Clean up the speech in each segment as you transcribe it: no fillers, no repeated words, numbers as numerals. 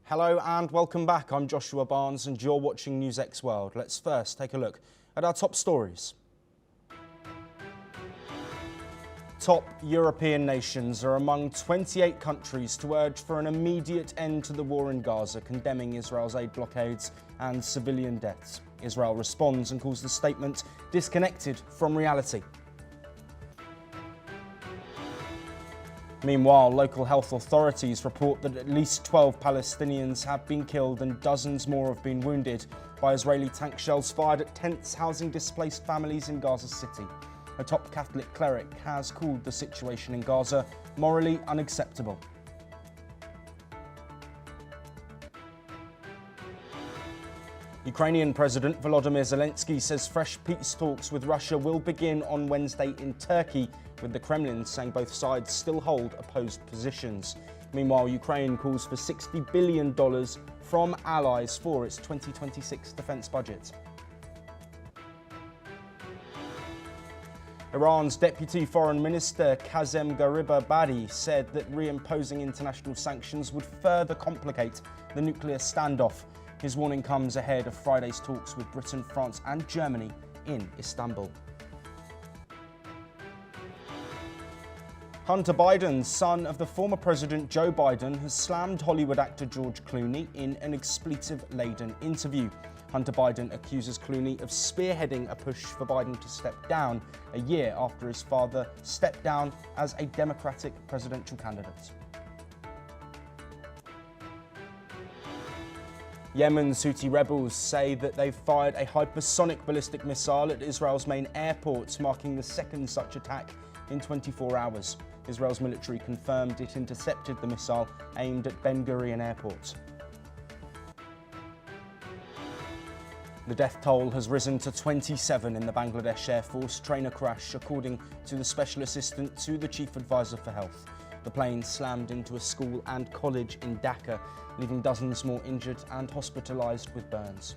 Hello and welcome back. I'm Joshua Barnes and you're watching NewsX World. Let's first take a look at our top stories. Top European nations are among 28 countries to urge for an immediate end to the war in Gaza, condemning Israel's aid blockades and civilian deaths. Israel responds and calls the statement disconnected from reality. Meanwhile, local health authorities report that at least 12 Palestinians have been killed and dozens more have been wounded by Israeli tank shells fired at tents housing displaced families in Gaza City. A top Catholic cleric has called the situation in Gaza morally unacceptable. Ukrainian President Volodymyr Zelensky says fresh peace talks with Russia will begin on Wednesday in Turkey, with the Kremlin saying both sides still hold opposed positions. Meanwhile, Ukraine calls for $60 billion from allies for its 2026 defence budget. Iran's Deputy Foreign Minister Kazem Garibabadi said that reimposing international sanctions would further complicate the nuclear standoff. His warning comes ahead of Friday's talks with Britain, France and Germany in Istanbul. Hunter Biden, son of the former President Joe Biden, has slammed Hollywood actor George Clooney in an expletive-laden interview. Hunter Biden accuses Clooney of spearheading a push for Biden to step down a year after his father stepped down as a Democratic presidential candidate. Yemen's Houthi rebels say that they've fired a hypersonic ballistic missile at Israel's main airport, marking the second such attack in 24 hours. Israel's military confirmed it intercepted the missile aimed at Ben Gurion Airport. The death toll has risen to 27 in the Bangladesh Air Force trainer crash, according to the Special Assistant to the Chief Advisor for Health. The plane slammed into a school and college in Dhaka, leaving dozens more injured and hospitalised with burns.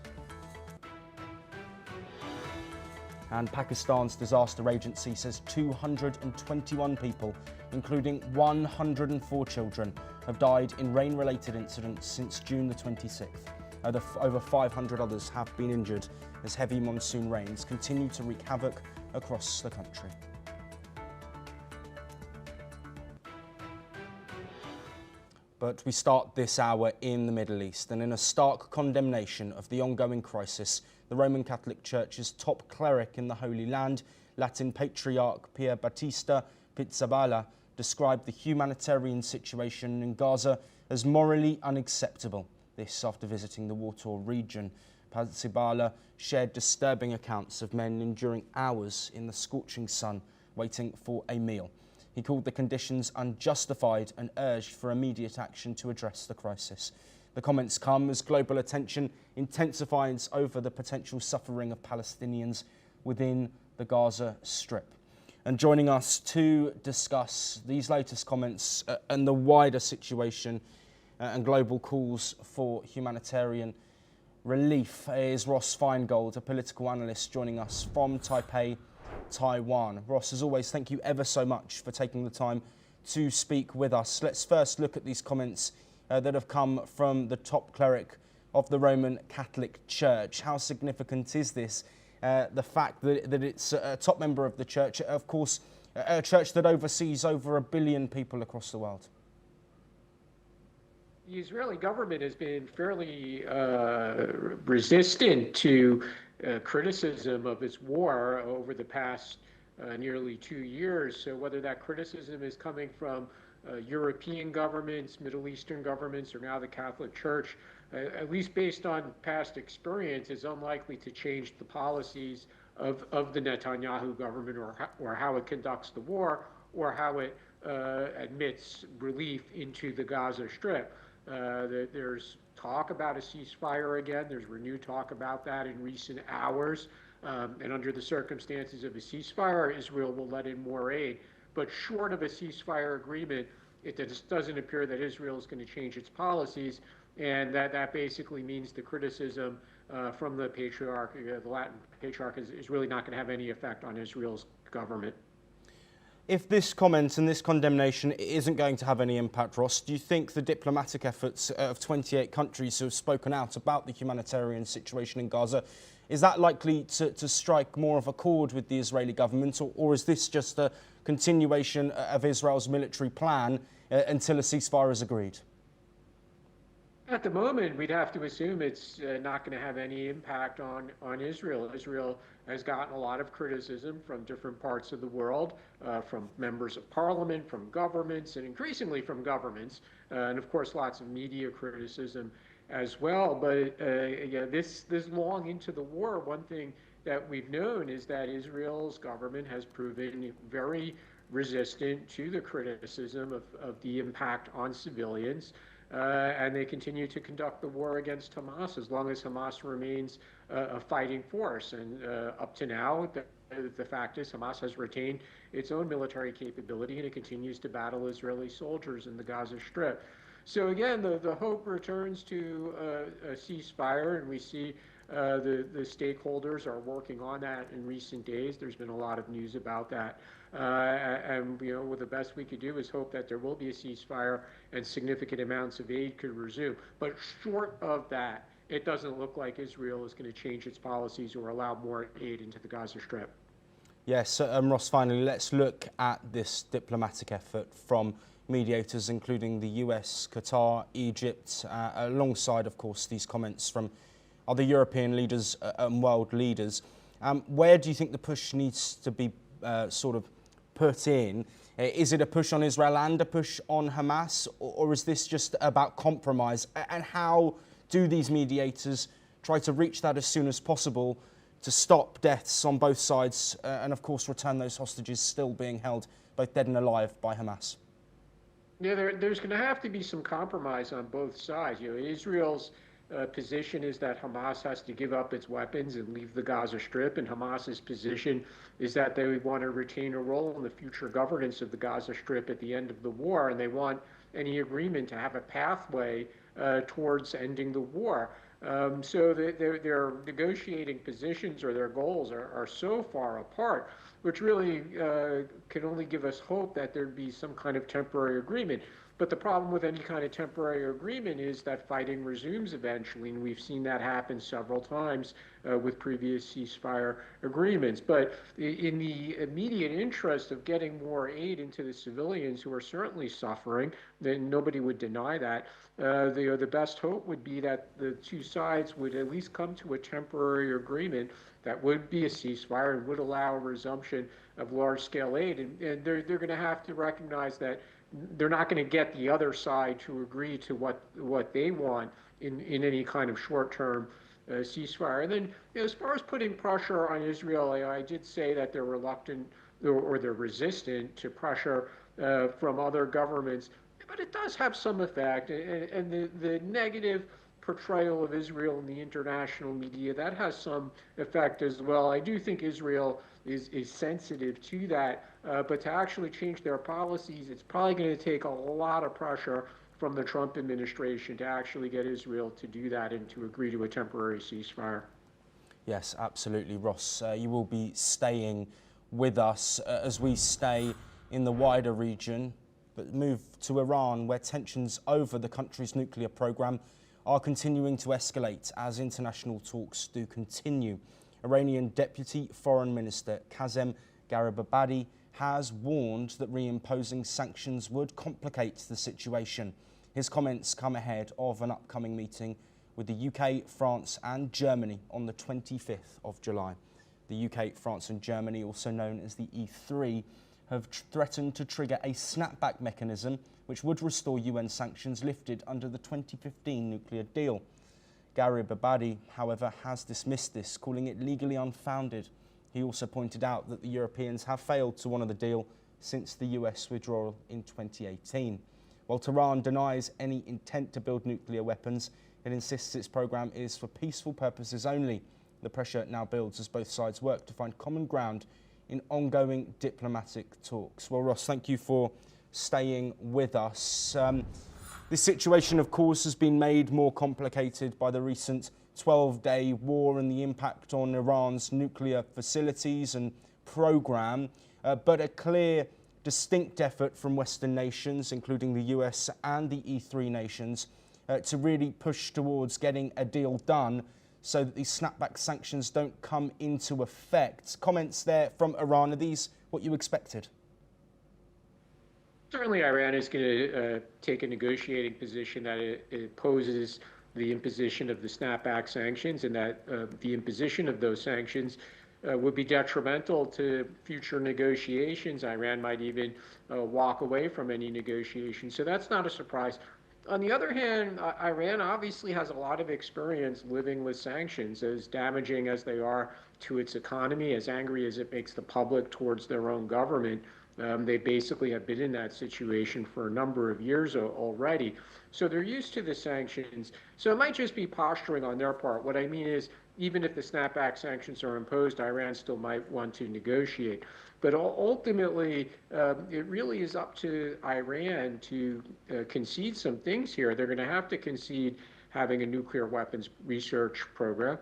And Pakistan's disaster agency says 221 people, including 104 children, have died in rain-related incidents since June the 26th. Over 500 others have been injured as heavy monsoon rains continue to wreak havoc across the country. But we start this hour in the Middle East, and in a stark condemnation of the ongoing crisis, the Roman Catholic Church's top cleric in the Holy Land, Latin Patriarch Pier Battista Pizzaballa, described the humanitarian situation in Gaza as morally unacceptable. This after visiting the war-torn region. Pizzaballa shared disturbing accounts of men enduring hours in the scorching sun, waiting for a meal. He called the conditions unjustified and urged for immediate action to address the crisis. The comments come as global attention intensifies over the potential suffering of Palestinians within the Gaza Strip. And joining us to discuss these latest comments and the wider situation and global calls for humanitarian relief is Ross Feingold, a political analyst joining us from Taipei, Taiwan. Ross, as always, thank you ever so much for taking the time to speak with us. Let's first look at these comments that have come from the top cleric of the Roman Catholic Church. How significant is this? The fact that it's a top member of the church, of course, a church that oversees over 1 billion people across the world. The Israeli government has been fairly resistant to criticism of its war over the past nearly 2 years. So whether that criticism is coming from European governments, Middle Eastern governments, or now the Catholic Church, at least based on past experience, is unlikely to change the policies of the Netanyahu government or how it conducts the war or how it admits relief into the Gaza Strip. There's talk about a ceasefire again. There's renewed talk about that in recent hours. And under the circumstances of a ceasefire, Israel will let in more aid. But short of a ceasefire agreement, it just doesn't appear that Israel is going to change its policies. And that basically means the criticism from the Patriarch, the Latin Patriarch, is really not going to have any effect on Israel's government. If this comment and this condemnation isn't going to have any impact, Ross, do you think the diplomatic efforts of 28 countries who have spoken out about the humanitarian situation in Gaza, is that likely to strike more of a chord with the Israeli government, or is this just a continuation of Israel's military plan until a ceasefire is agreed? At the moment, we'd have to assume it's not going to have any impact on Israel. Israel has gotten a lot of criticism from different parts of the world, from members of parliament, from governments, and increasingly from governments, and of course lots of media criticism as well. But yeah, this long into the war, one thing that we've known is that Israel's government has proven very resistant to the criticism of the impact on civilians. And they continue to conduct the war against Hamas as long as Hamas remains a fighting force. And up to now, the fact is Hamas has retained its own military capability and it continues to battle Israeli soldiers in the Gaza Strip. So again, the hope returns to a ceasefire, and we see the stakeholders are working on that in recent days. There's been a lot of news about that. And the best we could do is hope that there will be a ceasefire and significant amounts of aid could resume. But short of that, it doesn't look like Israel is going to change its policies or allow more aid into the Gaza Strip. Yes, Ross, finally, let's look at this diplomatic effort from mediators, including the US, Qatar, Egypt, alongside, of course, these comments from other European leaders and world leaders. Where do you think the push needs to be sort of put in? Is it a push on Israel and a push on Hamas, or is this just about compromise? And how do these mediators try to reach that as soon as possible to stop deaths on both sides and, of course, return those hostages still being held, both dead and alive, by Hamas? Yeah, there's going to have to be some compromise on both sides. Israel's position is that Hamas has to give up its weapons and leave the Gaza Strip, and Hamas's position is that they want to retain a role in the future governance of the Gaza Strip at the end of the war, and they want any agreement to have a pathway towards ending the war. So their negotiating positions or their goals are so far apart, which really can only give us hope that there'd be some kind of temporary agreement. But the problem with any kind of temporary agreement is that fighting resumes eventually, and we've seen that happen several times with previous ceasefire agreements. But in the immediate interest of getting more aid into the civilians who are certainly suffering, then nobody would deny that, the best hope would be that the two sides would at least come to a temporary agreement that would be a ceasefire and would allow a resumption of large-scale aid. And they're going to have to recognize that they're not going to get the other side to agree to what they want in any kind of short-term ceasefire. And then, as far as putting pressure on Israel, I did say that they're reluctant or they're resistant to pressure from other governments, but it does have some effect. And the negative portrayal of Israel in the international media, that has some effect as well. I do think Israel is sensitive to that, but to actually change their policies, it's probably going to take a lot of pressure from the Trump administration to actually get Israel to do that and to agree to a temporary ceasefire. Yes, absolutely, Ross. You will be staying with us as we stay in the wider region, but move to Iran, where tensions over the country's nuclear program are continuing to escalate as international talks do continue. Iranian Deputy Foreign Minister Kazem Garibabadi has warned that reimposing sanctions would complicate the situation. His comments come ahead of an upcoming meeting with the UK, France and Germany on the 25th of July. The UK, France and Germany, also known as the E3, have threatened to trigger a snapback mechanism which would restore UN sanctions lifted under the 2015 nuclear deal. Garibabadi, however, has dismissed this, calling it legally unfounded. He also pointed out that the Europeans have failed to honour the deal since the US withdrawal in 2018. While Tehran denies any intent to build nuclear weapons, it insists its programme is for peaceful purposes only. The pressure now builds as both sides work to find common ground in ongoing diplomatic talks. Well, Ross, thank you for staying with us. This situation, of course, has been made more complicated by the recent 12-day war and the impact on Iran's nuclear facilities and programme, but a clear distinct effort from Western nations, including the US and the E3 nations, to really push towards getting a deal done so that these snapback sanctions don't come into effect. Comments there from Iran. Are these what you expected? Certainly, Iran is going to take a negotiating position that it opposes the imposition of the snapback sanctions, and that the imposition of those sanctions would be detrimental to future negotiations. Iran might even walk away from any negotiations. So that's not a surprise. On the other hand, Iran obviously has a lot of experience living with sanctions, as damaging as they are to its economy, as angry as it makes the public towards their own government. They basically have been in that situation for a number of years already. So they're used to the sanctions. So it might just be posturing on their part. What I mean is, even if the snapback sanctions are imposed, Iran still might want to negotiate. But ultimately, it really is up to Iran to concede some things here. They're going to have to concede having a nuclear weapons research program.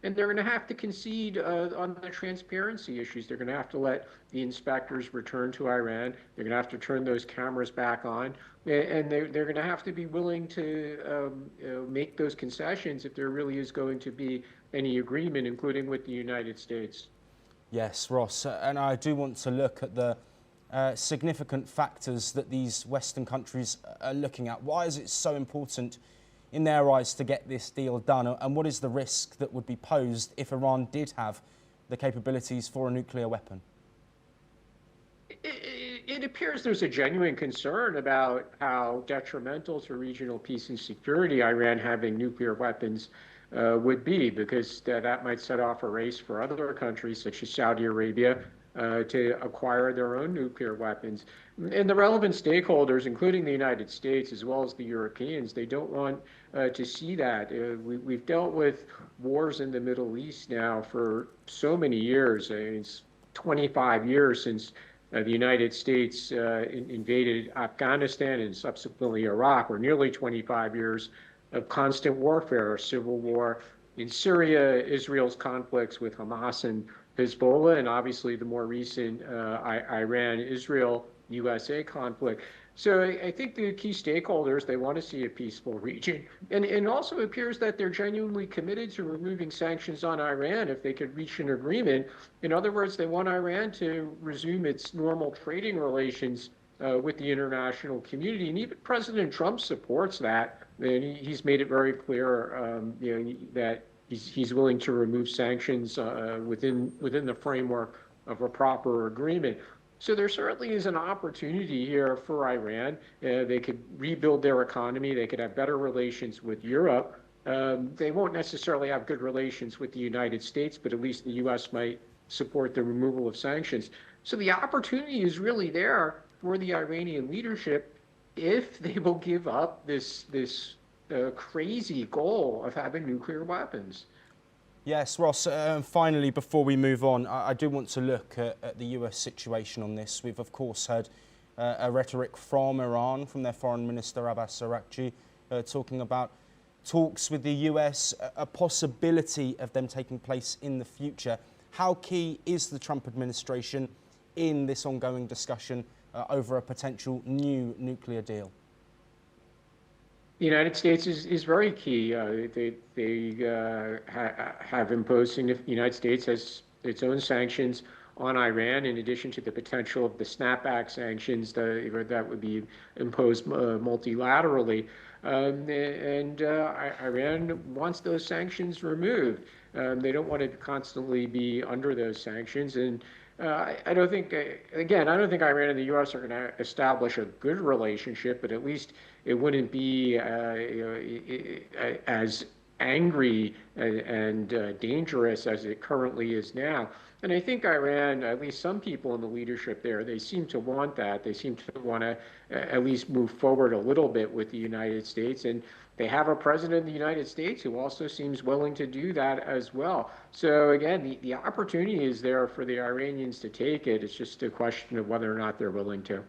And they're going to have to concede on the transparency issues. They're going to have to let the inspectors return to Iran. They're going to have to turn those cameras back on. And they're going to have to be willing to make those concessions if there really is going to be any agreement, including with the United States. Yes, Ross, and I do want to look at the significant factors that these Western countries are looking at. Why is it so important in their eyes to get this deal done, and what is the risk that would be posed if Iran did have the capabilities for a nuclear weapon? It appears there's a genuine concern about how detrimental to regional peace and security Iran having nuclear weapons would be, because that might set off a race for other countries such as Saudi Arabia to acquire their own nuclear weapons. And the relevant stakeholders, including the United States as well as the Europeans, they don't want to see that. We've dealt with wars in the Middle East now for so many years. It's 25 years since the United States invaded Afghanistan and subsequently Iraq, or nearly 25 years of constant warfare, civil war in Syria, Israel's conflicts with Hamas and Hezbollah, and obviously the more recent Iran-Israel USA conflict. So I think the key stakeholders, they want to see a peaceful region. And it also appears that they're genuinely committed to removing sanctions on Iran if they could reach an agreement. In other words, they want Iran to resume its normal trading relations with the international community. And even President Trump supports that. And he's made it very clear that he's willing to remove sanctions within the framework of a proper agreement. So there certainly is an opportunity here for Iran. They could rebuild their economy. They could have better relations with Europe. They won't necessarily have good relations with the United States, but at least the U.S. might support the removal of sanctions. So the opportunity is really there for the Iranian leadership if they will give up this crazy goal of having nuclear weapons. Yes, Ross, finally, before we move on, I do want to look at the US situation on this. We've, of course, heard a rhetoric from Iran, from their Foreign Minister Abbas Araghchi, talking about talks with the US, a possibility of them taking place in the future. How key is the Trump administration in this ongoing discussion over a potential new nuclear deal? The United States is very key. They have imposed significant. The United States has its own sanctions on Iran, in addition to the potential of the snapback sanctions that would be imposed multilaterally. And Iran wants those sanctions removed. They don't want to constantly be under those sanctions. And I don't think, again, I don't think Iran and the U.S. are going to establish a good relationship, but at least it wouldn't be as angry and dangerous as it currently is now. And I think Iran, at least some people in the leadership there, they seem to want that. They seem to want to at least move forward a little bit with the United States. And they have a president of the United States who also seems willing to do that as well. So again, the opportunity is there for the Iranians to take it. It's just a question of whether or not they're willing to.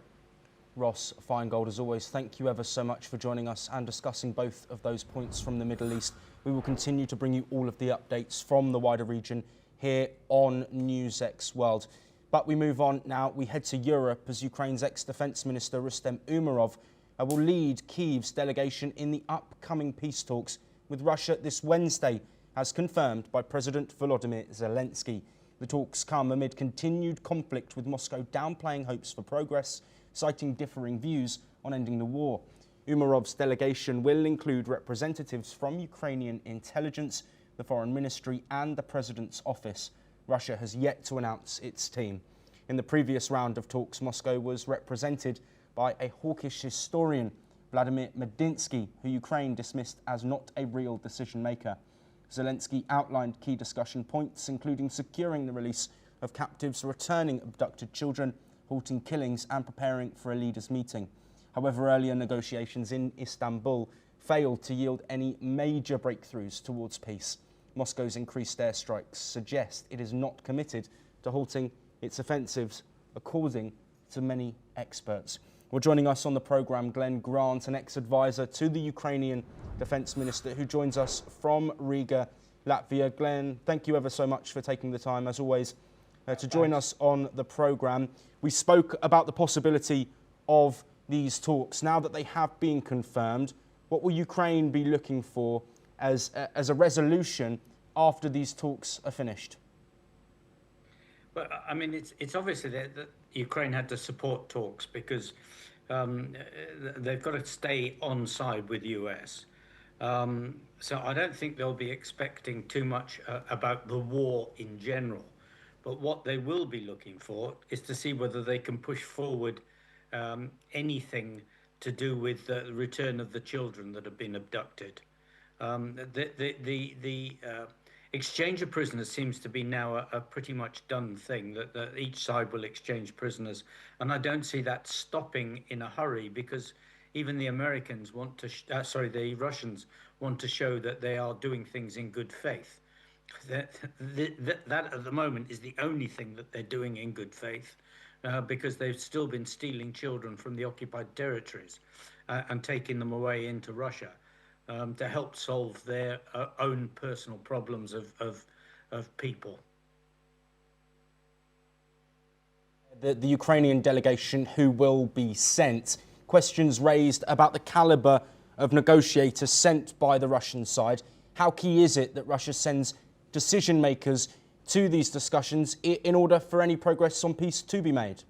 Ross Feingold, as always, thank you ever so much for joining us and discussing both of those points from the Middle East. We will continue to bring you all of the updates from the wider region here on NewsX World. But we move on now. We head to Europe as Ukraine's ex-defence minister Rustem Umerov will lead Kyiv's delegation in the upcoming peace talks with Russia this Wednesday, as confirmed by President Volodymyr Zelensky. The talks come amid continued conflict, with Moscow downplaying hopes for progress, citing differing views on ending the war. Umerov's delegation will include representatives from Ukrainian intelligence, the Foreign Ministry and the President's office. Russia has yet to announce its team. In the previous round of talks, Moscow was represented by a hawkish historian, Vladimir Medinsky, who Ukraine dismissed as not a real decision maker. Zelensky outlined key discussion points, including securing the release of captives, returning abducted children, halting killings and preparing for a leaders' meeting. However, earlier negotiations in Istanbul failed to yield any major breakthroughs towards peace. Moscow's increased airstrikes suggest it is not committed to halting its offensives, according to many experts. Well, joining us on the programme, Glenn Grant, an ex-advisor to the Ukrainian Defence Minister, who joins us from Riga, Latvia. Glenn, thank you ever so much for taking the time, as always, to join us on the programme. We spoke about the possibility of these talks. Now that they have been confirmed, what will Ukraine be looking for as a resolution after these talks are finished? Well, I mean, it's obviously that Ukraine had to support talks because they've got to stay on side with the US. So I don't think they'll be expecting too much about the war in general. But what they will be looking for is to see whether they can push forward anything to do with the return of the children that have been abducted. The exchange of prisoners seems to be now a pretty much done thing, that each side will exchange prisoners. And I don't see that stopping in a hurry, because even the Americans want to, the Russians want to show that they are doing things in good faith. That at the moment is the only thing that they're doing in good faith, because they've still been stealing children from the occupied territories and taking them away into Russia. To help solve their own personal problems of people. The Ukrainian delegation who will be sent, questions raised about the calibre of negotiators sent by the Russian side. How key is it that Russia sends decision makers to these discussions in order for any progress on peace to be made?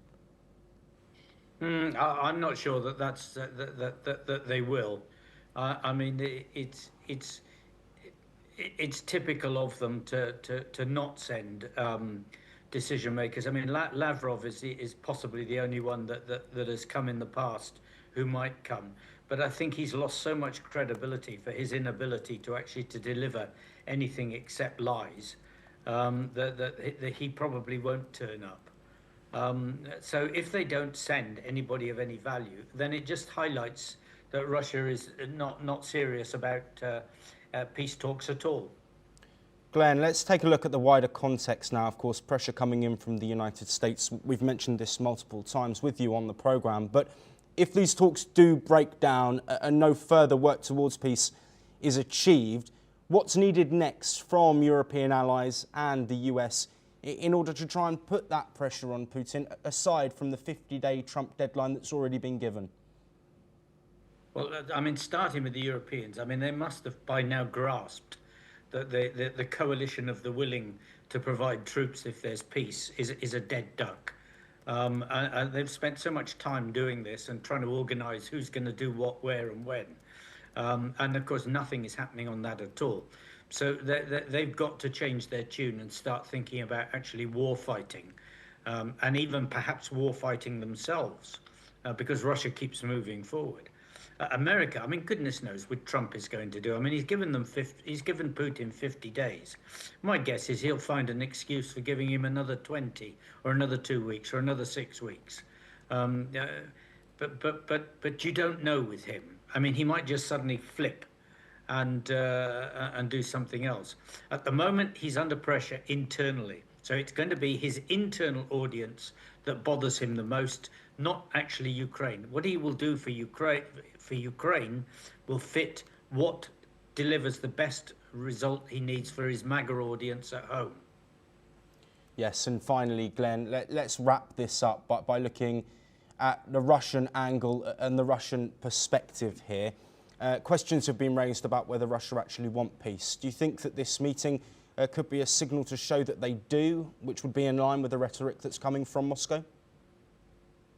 I'm not sure that they will. I mean, it's typical of them to not send decision makers. I mean, Lavrov is possibly the only one that has come in the past who might come, but I think he's lost so much credibility for his inability to actually deliver anything except lies, that he probably won't turn up. So if they don't send anybody of any value, then it just highlights that Russia is not serious about peace talks at all. Glenn, let's take a look at the wider context now. Of course, pressure coming in from the United States. We've mentioned this multiple times with you on the programme. But if these talks do break down and no further work towards peace is achieved, what's needed next from European allies and the US in order to try and put that pressure on Putin, aside from the 50-day Trump deadline that's already been given? Well, I mean, starting with the Europeans, I mean, they must have by now grasped that the coalition of the willing to provide troops if there's peace is a dead duck. And they've spent so much time doing this and trying to organise who's going to do what, where and when. And of course, nothing is happening on that at all. So they've got to change their tune and start thinking about actually war fighting, and even perhaps war fighting themselves, because Russia keeps moving forward. America, I mean, goodness knows what Trump is going to do. I mean, he's given Putin 50 days. My guess is he'll find an excuse for giving him another 20 or another 2 weeks or another 6 weeks. But you don't know with him. I mean, he might just suddenly flip and do something else. At the moment, he's under pressure internally. So it's going to be his internal audience that bothers him the most, not actually Ukraine. What he will do for Ukraine will fit what delivers the best result he needs for his MAGA audience at home. Yes, and finally, Glenn, let's wrap this up by looking at the Russian angle and the Russian perspective here. Questions have been raised about whether Russia actually want peace. Do you think that this meeting could be a signal to show that they do, which would be in line with the rhetoric that's coming from Moscow?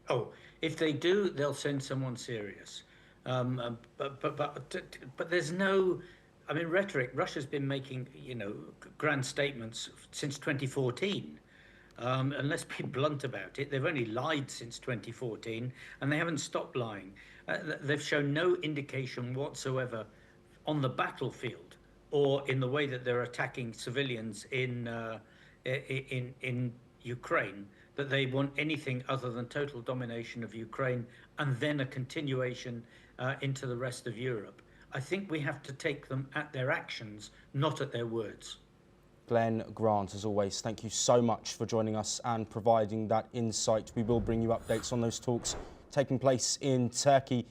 Oh, if they do, they'll send someone serious. But there's no, I mean, rhetoric. Russia's been making, grand statements since 2014. And let's be blunt about it, they've only lied since 2014, and they haven't stopped lying. They've shown no indication whatsoever on the battlefield or in the way that they're attacking civilians in Ukraine that they want anything other than total domination of Ukraine and then a continuation into the rest of Europe. I think we have to take them at their actions, not at their words. Glenn Grant, as always, thank you so much for joining us and providing that insight. We will bring you updates on those talks taking place in Turkey.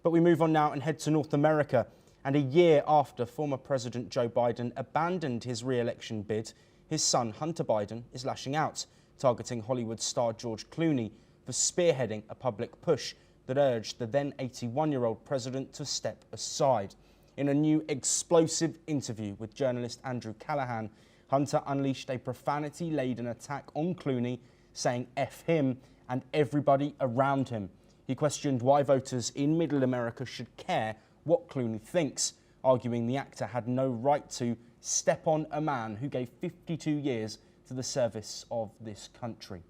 But we move on now and head to North America. And a year after former President Joe Biden abandoned his re-election bid, his son Hunter Biden is lashing out, targeting Hollywood star George Clooney for spearheading a public push that urged the then 81-year-old president to step aside. In a new explosive interview with journalist Andrew Callahan, Hunter unleashed a profanity-laden attack on Clooney, saying F him and everybody around him. He questioned why voters in Middle America should care what Clooney thinks, arguing the actor had no right to step on a man who gave 52 years to the service of this country.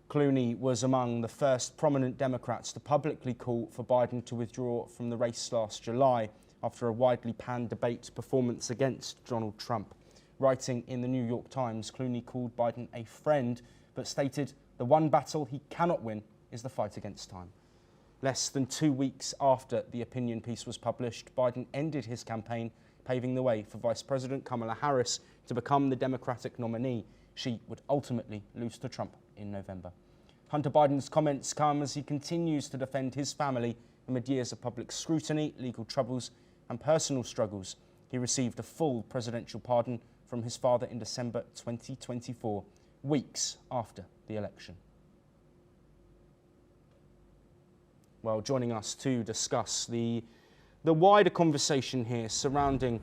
Clooney was among the first prominent Democrats to publicly call for Biden to withdraw from the race last July after a widely panned debate performance against Donald Trump. Writing in the New York Times, Clooney called Biden a friend, but stated the one battle he cannot win is the fight against time. Less than 2 weeks after the opinion piece was published, Biden ended his campaign, paving the way for Vice President Kamala Harris to become the Democratic nominee. She would ultimately lose to Trump in November. Hunter Biden's comments come as he continues to defend his family amid years of public scrutiny, legal troubles, and personal struggles. He received a full presidential pardon from his father in December 2024, weeks after the election. Well, joining us to discuss the wider conversation here surrounding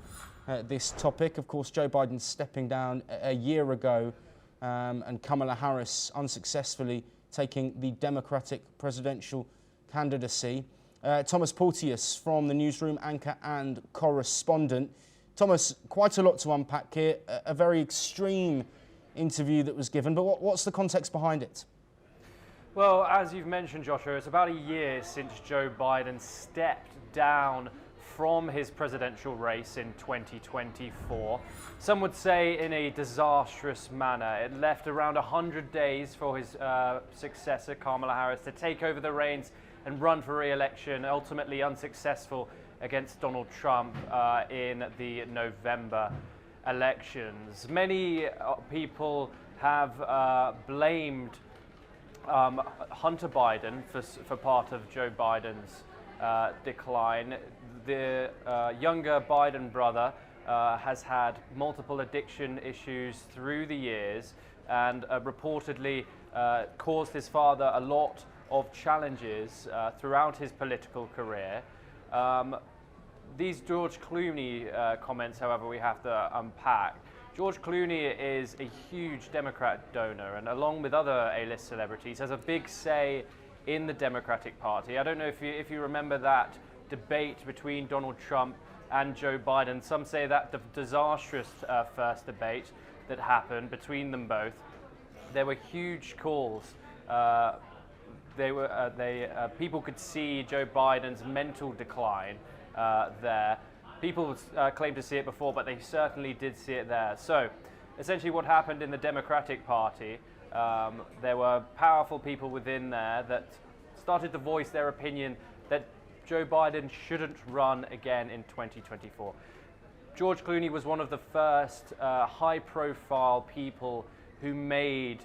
this topic, of course, Joe Biden stepping down a year ago and Kamala Harris unsuccessfully taking the Democratic presidential candidacy. Thomas Porteous from the newsroom, anchor and correspondent. Thomas, quite a lot to unpack here, a very extreme interview that was given, but what's the context behind it? Well, as you've mentioned, Joshua, it's about a year since Joe Biden stepped down from his presidential race in 2024. Some would say in a disastrous manner. It left around 100 days for his successor, Kamala Harris, to take over the reins and run for re-election, ultimately unsuccessful against Donald Trump in the November elections. Many people have blamed Hunter Biden for part of Joe Biden's decline. The younger Biden brother has had multiple addiction issues through the years and reportedly caused his father a lot of challenges throughout his political career. These George Clooney comments, however, we have to unpack. George Clooney is a huge Democrat donor and along with other A-list celebrities has a big say in the Democratic Party. I don't know if you remember that debate between Donald Trump and Joe Biden. Some say that the disastrous first debate that happened between them both, there were huge calls. People could see Joe Biden's mental decline there. People claim to see it before, but they certainly did see it there. So essentially what happened in the Democratic Party, there were powerful people within there that started to voice their opinion that Joe Biden shouldn't run again in 2024. George Clooney was one of the first high-profile people who made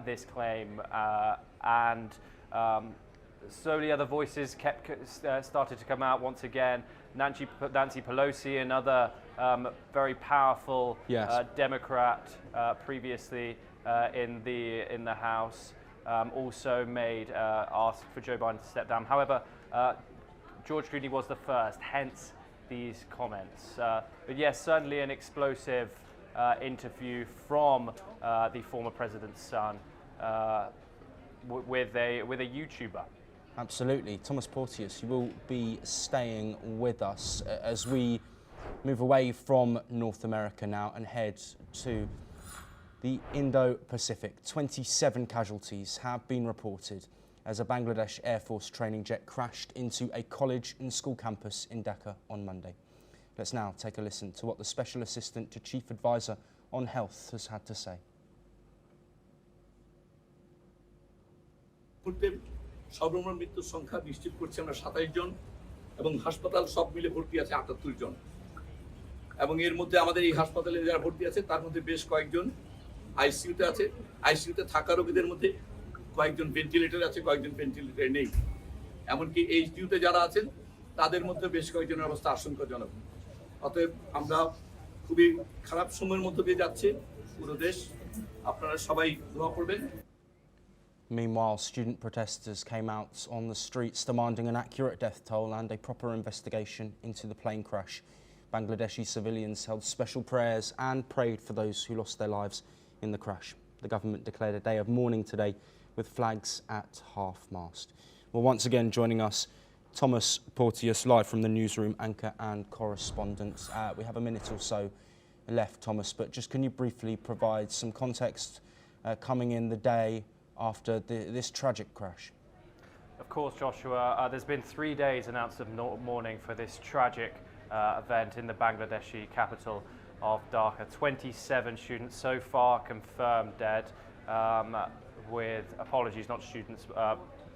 this claim, and slowly other voices started to come out once again. Nancy Pelosi, another very powerful Yes. Democrat previously in the House, also asked for Joe Biden to step down. However, George Clooney was the first, hence these comments. But yes, certainly an explosive interview from the former president's son with a YouTuber. Absolutely. Thomas Porteous, you will be staying with us as we move away from North America now and head to the Indo-Pacific. 27 casualties have been reported as a Bangladesh Air Force training jet crashed into a college and school campus in Dhaka on Monday. Let's now take a listen to what the Special Assistant to Chief Advisor on Health has had to say. সর্বমোট মৃত্যুর সংখ্যা নিশ্চিত করছি আমরা 27 জন এবং হাসপাতাল সব মিলে ভর্তি আছে 78 জন এবং এর মধ্যে আমাদের এই হাসপাতালে যারা ভর্তি আছে তার মধ্যে বেশ কয়েকজন আইসিইউতে আছে আইসিইউতে থাকা রোগীদের মধ্যে কয়েকজন ভেন্টিলেটর আছে কয়েকজন ভেন্টিলেটর নেই এমনকি এইচডিইউতে যারা আছেন তাদের মধ্যে বেশ কয়েকজনের অবস্থা আশঙ্কাজনক অতএব আমরা খুবই খারাপ সময়ের মধ্যে দিয়ে যাচ্ছে পুরো দেশ আপনারা সবাই দোয়া করবেন Meanwhile, student protesters came out on the streets demanding an accurate death toll and a proper investigation into the plane crash. Bangladeshi civilians held special prayers and prayed for those who lost their lives in the crash. The government declared a day of mourning today with flags at half-mast. Well, once again joining us, Thomas Porteous, live from the newsroom, anchor and correspondent. We have a minute or so left, Thomas, but just can you briefly provide some context coming in the day after this tragic crash? Of course, Joshua, there's been 3 days announced of mourning for this tragic event in the Bangladeshi capital of Dhaka. 27 students so far confirmed dead, with apologies, not students,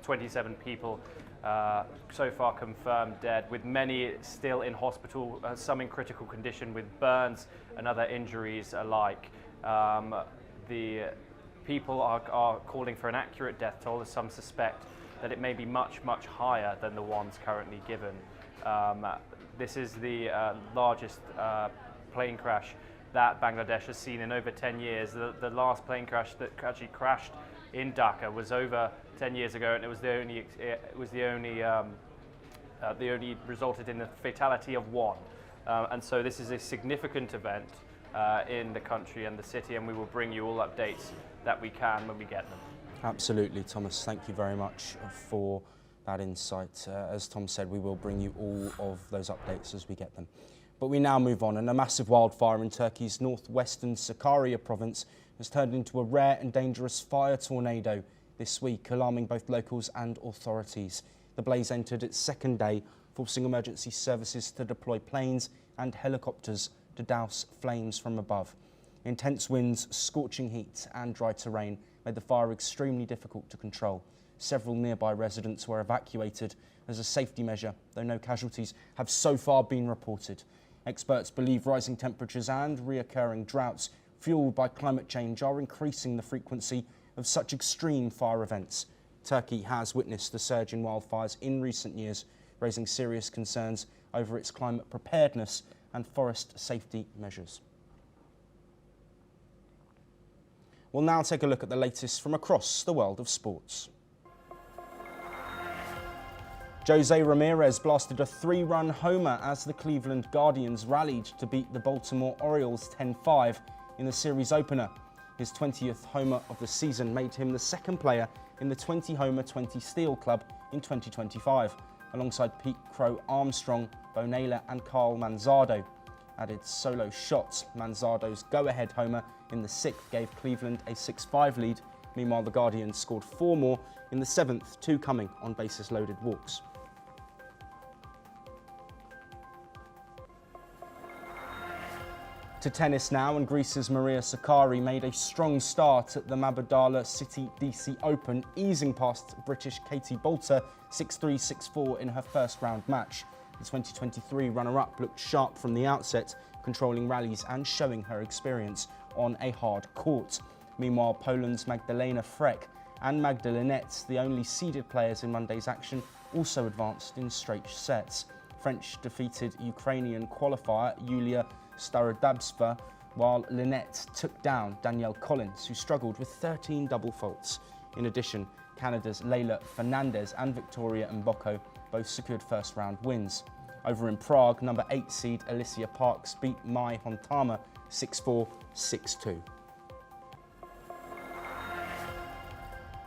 27 people so far confirmed dead, with many still in hospital, some in critical condition with burns and other injuries alike. The people are calling for an accurate death toll, as some suspect that it may be much, much higher than the ones currently given. This is the largest plane crash that Bangladesh has seen in over 10 years. The last plane crash that actually crashed in Dhaka was over 10 years ago, and it was the only resulted in the fatality of one. And so this is a significant event in the country and the city, and we will bring you all updates that we can when we get them. Absolutely, Thomas. Thank you very much for that insight. As Tom said, we will bring you all of those updates as we get them. But we now move on, and a massive wildfire in Turkey's northwestern Sakarya province has turned into a rare and dangerous fire tornado this week, alarming both locals and authorities. The blaze entered its second day, forcing emergency services to deploy planes and helicopters to douse flames from above. Intense winds, scorching heat and dry terrain made the fire extremely difficult to control. Several nearby residents were evacuated as a safety measure, though no casualties have so far been reported. Experts believe rising temperatures and reoccurring droughts fueled by climate change are increasing the frequency of such extreme fire events. Turkey has witnessed a surge in wildfires in recent years, raising serious concerns over its climate preparedness and forest safety measures. We'll now take a look at the latest from across the world of sports. Jose Ramirez blasted a 3-run homer as the Cleveland Guardians rallied to beat the Baltimore Orioles 10-5 in the series opener. His 20th homer of the season made him the second player in the 20-homer, 20-steal club in 2025, alongside Pete Crow Armstrong, Bo Naylor and Carl Manzardo. Added solo shots, Manzardo's go-ahead homer in the 6th gave Cleveland a 6-5 lead. Meanwhile, the Guardians scored 4 more in the 7th, 2 coming on bases-loaded walks. To tennis now, and Greece's Maria Sakarya made a strong start at the Mabadala City DC Open, easing past British Katie Boulter 6-3, 6-4 in her first round match. The 2023 runner-up looked sharp from the outset, controlling rallies and showing her experience on a hard court. Meanwhile, Poland's Magdalena Frek and Magdalenets, the only seeded players in Monday's action, also advanced in straight sets. French defeated Ukrainian qualifier Yulia Starodabstva, while Lynette took down Danielle Collins, who struggled with 13 double faults. In addition, Canada's Leila Fernandez and Victoria Mboko both secured first-round wins. Over in Prague, number 8 seed Alicia Parks beat Mai Hontama 6-4, 6-2.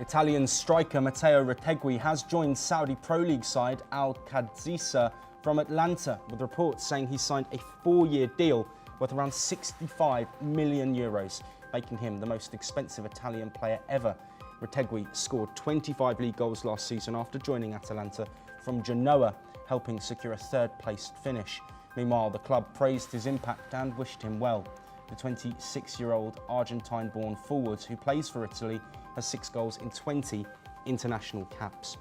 Italian striker Matteo Retegui has joined Saudi Pro League side Al Qadisiyah from Atlanta, with reports saying he signed a 4-year deal worth around €65 million, making him the most expensive Italian player ever. Retegui scored 25 league goals last season after joining Atalanta from Genoa, helping secure a third-placed finish. Meanwhile, the club praised his impact and wished him well. The 26-year-old Argentine-born forward, who plays for Italy, has 6 goals in 20 international caps.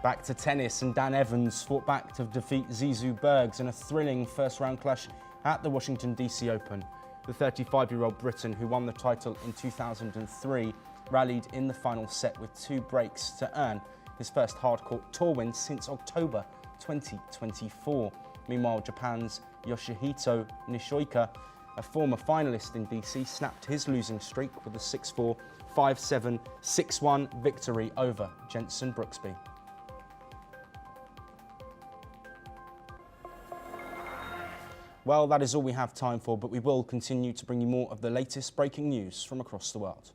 Back to tennis, and Dan Evans fought back to defeat Zizou Bergs in a thrilling first-round clash at the Washington DC Open. The 35-year-old Briton, who won the title in 2003, rallied in the final set with 2 breaks to earn his first hard-court tour win since October 2024. Meanwhile, Japan's Yoshihito Nishoika, a former finalist in DC, snapped his losing streak with a 6-4, 5-7, 6-1 victory over Jenson Brooksby. Well, that is all we have time for, but we will continue to bring you more of the latest breaking news from across the world.